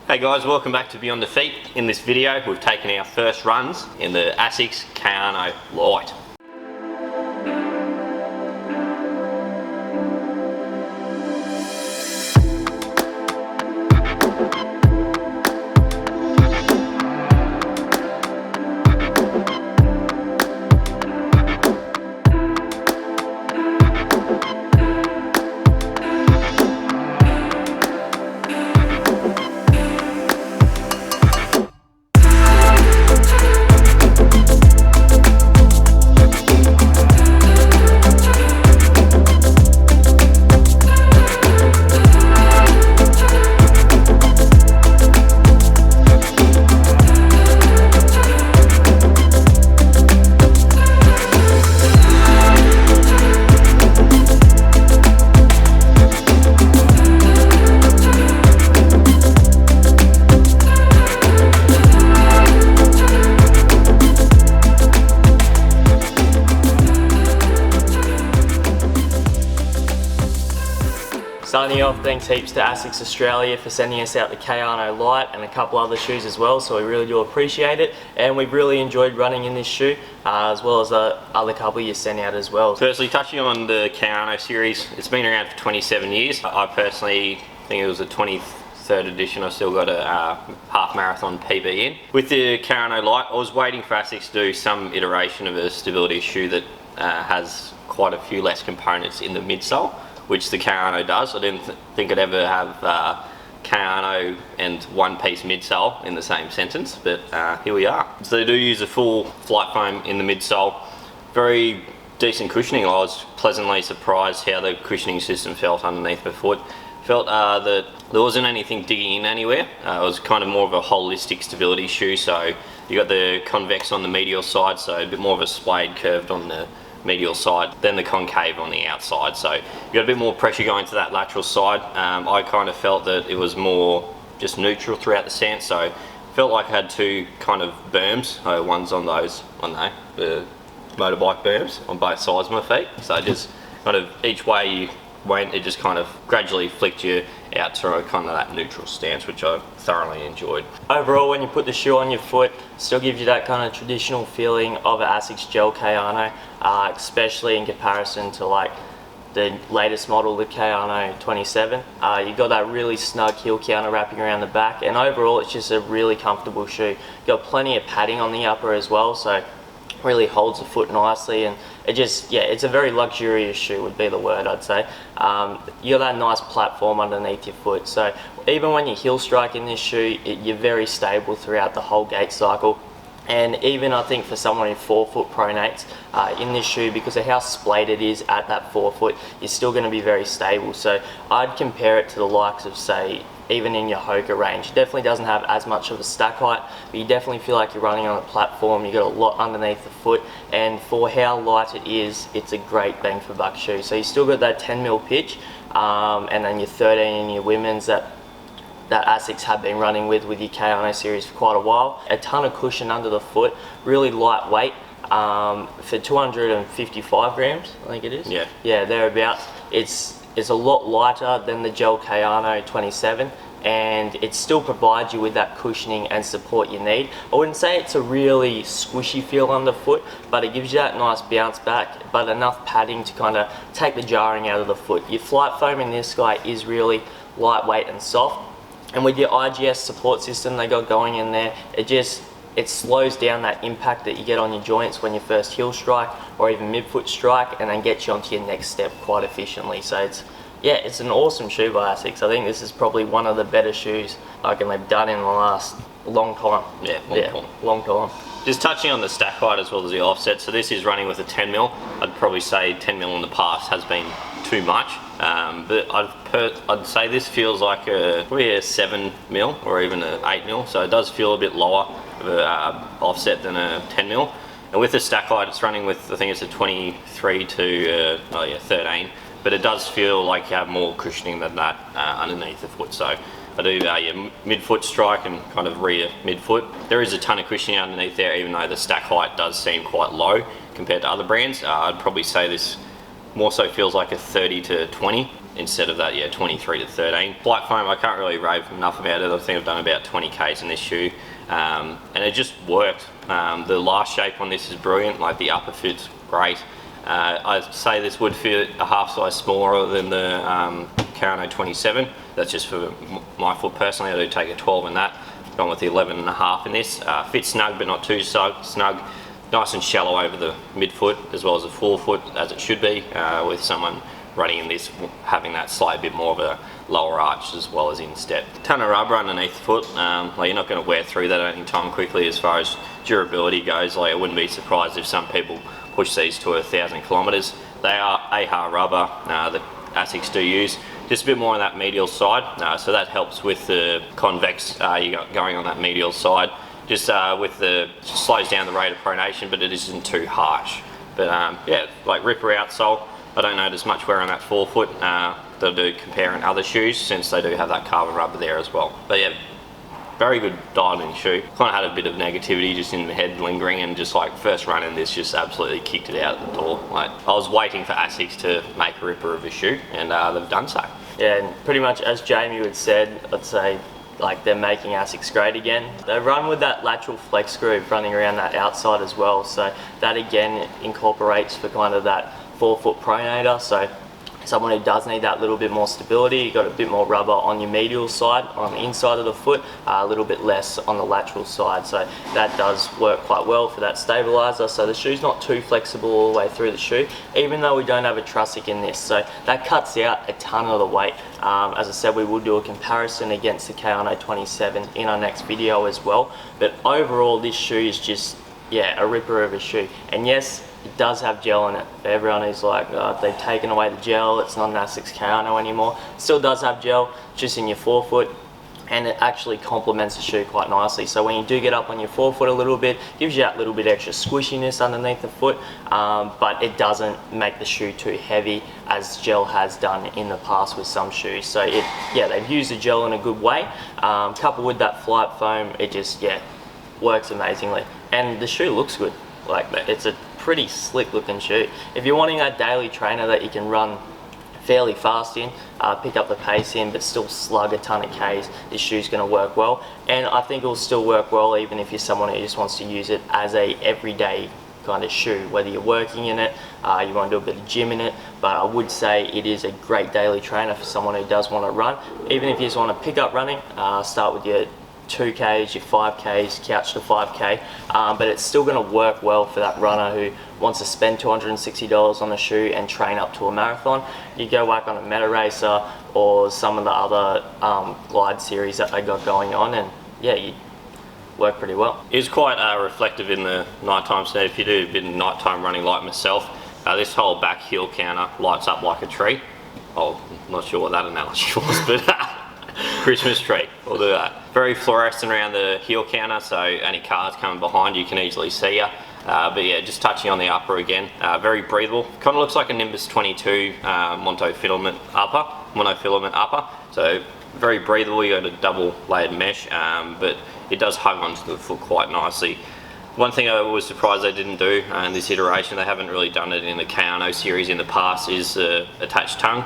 Hey guys, welcome back to Beyond Dafeet. In this video, we've taken our first runs in the Asics Kayano Lite. Starting off, thanks heaps to Asics Australia for sending us out the Kayano Lite and a couple other shoes as well, so we really do appreciate it, and we've really enjoyed running in this shoe as well as the other couple you sent out as well. Firstly, touching on the Kayano series, it's been around for 27 years. I personally think it was the 23rd edition. I still got a half marathon PB in. With the Kayano Lite, I was waiting for Asics to do some iteration of a stability shoe that has quite a few less components in the midsole, which the Kayano does. I didn't think I'd ever have Kayano and one-piece midsole in the same sentence, but here we are. So they do use a full flight foam in the midsole. Very decent cushioning. I was pleasantly surprised how the cushioning system felt underneath my foot. Felt that there wasn't anything digging in anywhere. It was kind of more of a holistic stability shoe, so you got the convex on the medial side, so a bit more of a splayed curved on the medial side, then the concave on the outside, so you got a bit more pressure going to that lateral side. I kind of felt that it was more just neutral throughout the stance, so felt like I had two kind of berms. One's on those, the motorbike berms on both sides of my feet, so just kind of each way you went, it just kind of gradually flicked you out to kind of that neutral stance, which I thoroughly enjoyed. Overall, when you put the shoe on your foot, still gives you that kind of traditional feeling of an Asics Gel-Kayano, especially in comparison to like the latest model, the Kayano 27. You got that really snug heel counter wrapping around the back, and overall it's just a really comfortable shoe. You got plenty of padding on the upper as well, so really holds the foot nicely, and it just, yeah, it's a very luxurious shoe would be the word I'd say. You got that nice platform underneath your foot, so even when you heel strike in this shoe, you're very stable throughout the whole gait cycle. And even I think for someone in 4-foot pronates in this shoe, because of how splayed it is at that 4-foot, you're still going to be very stable. So I'd compare it to the likes of, say, even in your Hoka range. It definitely doesn't have as much of a stack height, but you definitely feel like you're running on a platform. You got a lot underneath the foot, and for how light it is, it's a great bang for buck shoe. So you still got that 10mm pitch, and then your 13 in your women's that Asics have been running with your Kayano series for quite a while. A ton of cushion under the foot, really lightweight. For 255 grams, I think it is. Yeah, thereabouts. It's a lot lighter than the Gel-Kayano 27, and it still provides you with that cushioning and support you need. I wouldn't say it's a really squishy feel underfoot, but it gives you that nice bounce back, but enough padding to kind of take the jarring out of the foot. Your flight foam in this guy is really lightweight and soft, and with your IGS support system they got going in there, it slows down that impact that you get on your joints when you first heel strike or even midfoot strike, and then gets you onto your next step quite efficiently. So it's an awesome shoe by Asics. I think this is probably one of the better shoes I reckon they've done in the last long time. Long time. Just touching on the stack height as well as the offset, so this is running with a 10mm. I'd probably say 10mm in the past has been too much, but I'd say this feels like probably a 7mm or even an 8mm, so it does feel a bit lower of a offset than a 10mm. And with the stack height, it's running with, I think it's a 23 to 13, but it does feel like you have more cushioning than that underneath the foot. So I do your midfoot strike and kind of rear midfoot. There is a ton of cushioning underneath there, even though the stack height does seem quite low compared to other brands. I'd probably say this more so feels like a 30 to 20 instead of that, yeah, 23 to 13. Flight foam, I can't really rave enough about it. I think I've done about 20 Ks in this shoe, and it just worked. The last shape on this is brilliant, like the upper fit's great. I'd say this would fit a half size smaller than the Kayano 27. That's just for my foot personally. I do take a 12 in that. Gone with the 11.5 in this. Fits snug, but not too snug. Nice and shallow over the midfoot as well as the forefoot, as it should be, with someone running in this having that slightly bit more of a lower arch as well as instep. Ton of rubber underneath the foot. Like, you're not going to wear through that anytime quickly. As far as durability goes, like, I wouldn't be surprised if some people push these to 1,000 kilometers. They are AHA rubber that Asics do use. Just a bit more on that medial side, so that helps with the convex you got going on that medial side. Just with the slows down the rate of pronation, but it isn't too harsh. But yeah, like ripper outsole. I don't notice much wear on that forefoot. They'll do comparing other shoes since they do have that carbon rubber there as well. But yeah, very good dialed in shoe. Kind of had a bit of negativity just in the head lingering, and just like first run in this just absolutely kicked it out the door. Like, I was waiting for Asics to make a ripper of a shoe, and they've done so. Yeah, and pretty much as Jamie had said, I'd say like they're making Asics great again. They run with that lateral flex groove running around that outside as well, so that again incorporates for kind of that forefoot pronator. So someone who does need that little bit more stability, you got a bit more rubber on your medial side, on the inside of the foot, a little bit less on the lateral side. So that does work quite well for that stabilizer. So the shoe's not too flexible all the way through the shoe, even though we don't have a trussic in this. So that cuts out a ton of the weight. As I said, we will do a comparison against the Kayano 27 in our next video as well. But overall, this shoe is just, yeah, a ripper of a shoe. And yes, it does have gel in it. For everyone who's like, they've taken away the gel, it's not an Asics Kayano anymore. It still does have gel, just in your forefoot, and it actually complements the shoe quite nicely. So when you do get up on your forefoot a little bit, gives you that little bit extra squishiness underneath the foot, but it doesn't make the shoe too heavy as gel has done in the past with some shoes. So yeah, they've used the gel in a good way. Coupled with that flight foam, it just, yeah, works amazingly. And the shoe looks good. Like, it's a pretty slick looking shoe. If you're wanting that daily trainer that you can run fairly fast in, pick up the pace in, but still slug a ton of Ks, this shoe's going to work well. And I think it'll still work well even if you're someone who just wants to use it as a everyday kind of shoe, whether you're working in it, you want to do a bit of gym in it. But I would say it is a great daily trainer for someone who does want to run. Even if you just want to pick up running, start with your 2Ks, your 5Ks, couch to 5K, but it's still going to work well for that runner who wants to spend $260 on a shoe and train up to a marathon. You go whack on a Meta Racer or some of the other glide series that they got going on, and yeah, you work pretty well. It's quite reflective in the nighttime set. If you do a bit of nighttime running like myself, this whole back heel counter lights up like a tree. Oh, I'm not sure what that analogy was, but Christmas tree, we'll do that. Very fluorescent around the heel counter, so any cars coming behind you can easily see you. But yeah, just touching on the upper again, very breathable. Kind of looks like a Nimbus 22 monofilament upper. So very breathable. You got a double layered mesh, but it does hug onto the foot quite nicely. One thing I was surprised they didn't do in this iteration, they haven't really done it in the Kayano series in the past, is attached tongue.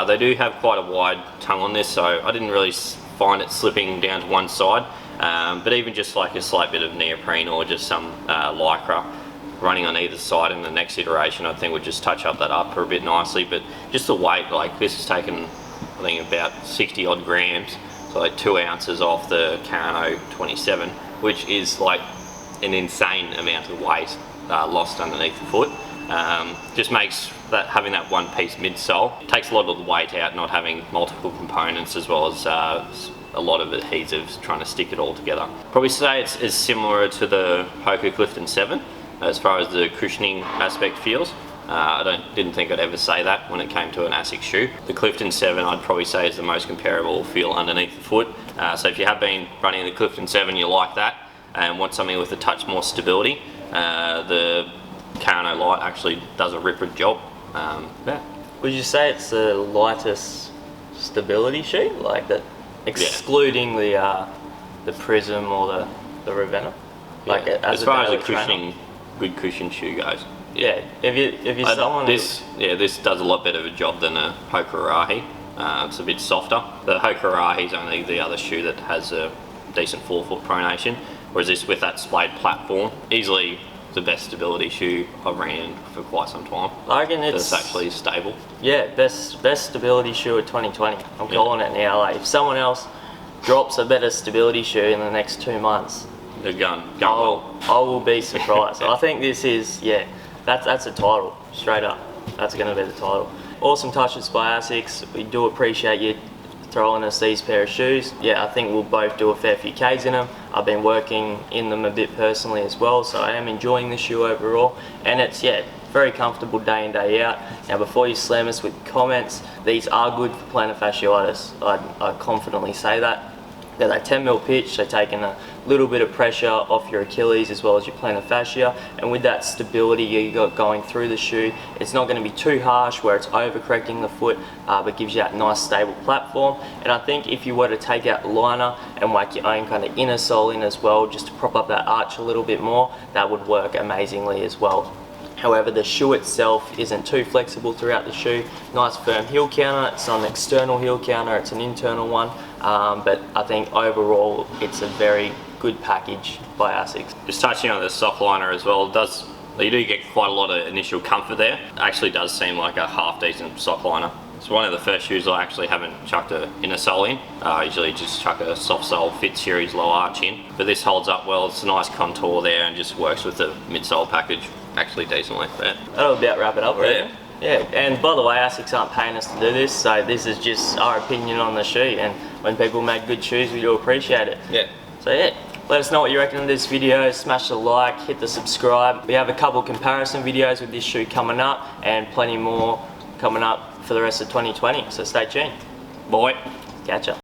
They do have quite a wide tongue on this, so I didn't really find it slipping down to one side. But even just like a slight bit of neoprene or just some lycra running on either side in the next iteration, I think would just touch up that upper a bit nicely. But just the weight, like this has taken, I think, about 60 odd grams, so like 2 ounces off the Kayano 27, which is like an insane amount of weight lost underneath the foot. Just makes that having that one piece midsole takes a lot of the weight out, not having multiple components as well as a lot of adhesives trying to stick it all together. Probably say it's similar to the Hoka Clifton 7 as far as the cushioning aspect feels. I didn't think I'd ever say that when it came to an Asics shoe. The Clifton 7 I'd probably say is the most comparable feel underneath the foot. So if you have been running the Clifton 7, you like that and want something with a touch more stability, the Kayano Lite actually does a ripper job. Yeah. Would you say it's the lightest stability shoe, like that, excluding the Prism or the Ravenna? Like as far as a cushioning, good cushion shoe goes. Yeah, if you're someone this does a lot better of a job than a Hokurahi. It's a bit softer. The Hokurahi is only the other shoe that has a decent forefoot pronation, whereas this, with that splayed platform, easily the best stability shoe I've ran for quite some time. I reckon it's actually stable. Yeah, best stability shoe of 2020. I'm calling it now. Like, if someone else drops a better stability shoe in the next 2 months, they're going well. I will be surprised. I think this is, that's a title, straight up. That's going to be the title. Awesome touches by Asics. We do appreciate you throwing us these pair of shoes. Yeah, I think we'll both do a fair few Ks in them. I've been working in them a bit personally as well, so I am enjoying the shoe overall. And it's, very comfortable day in, day out. Now, before you slam us with comments, these are good for plantar fasciitis. I confidently say that. They're that 10mm pitch, so taking a little bit of pressure off your Achilles as well as your plantar fascia, and with that stability you got going through the shoe, it's not going to be too harsh where it's overcorrecting the foot, but gives you that nice stable platform. And I think if you were to take out the liner and whack your own kind of inner sole in as well, just to prop up that arch a little bit more, that would work amazingly as well. However, the shoe itself isn't too flexible throughout the shoe. Nice firm heel counter. It's not an external heel counter, it's an internal one. But I think overall it's a very good package by Asics. Just touching on the sock liner as well, you do get quite a lot of initial comfort there. It actually does seem like a half decent sock liner. It's one of the first shoes I actually haven't chucked an inner sole in. I usually just chuck a soft sole Fit Series low arch in. But this holds up well, it's a nice contour there and just works with the midsole package actually decently. But that'll about wrap it up, right? Yeah, and by the way, Asics aren't paying us to do this, so this is just our opinion on the shoe, and when people make good shoes, we do appreciate it. Yeah. So let us know what you reckon of this video, smash the like, hit the subscribe. We have a couple comparison videos with this shoe coming up, and plenty more coming up for the rest of 2020, so stay tuned. Bye. Catch ya.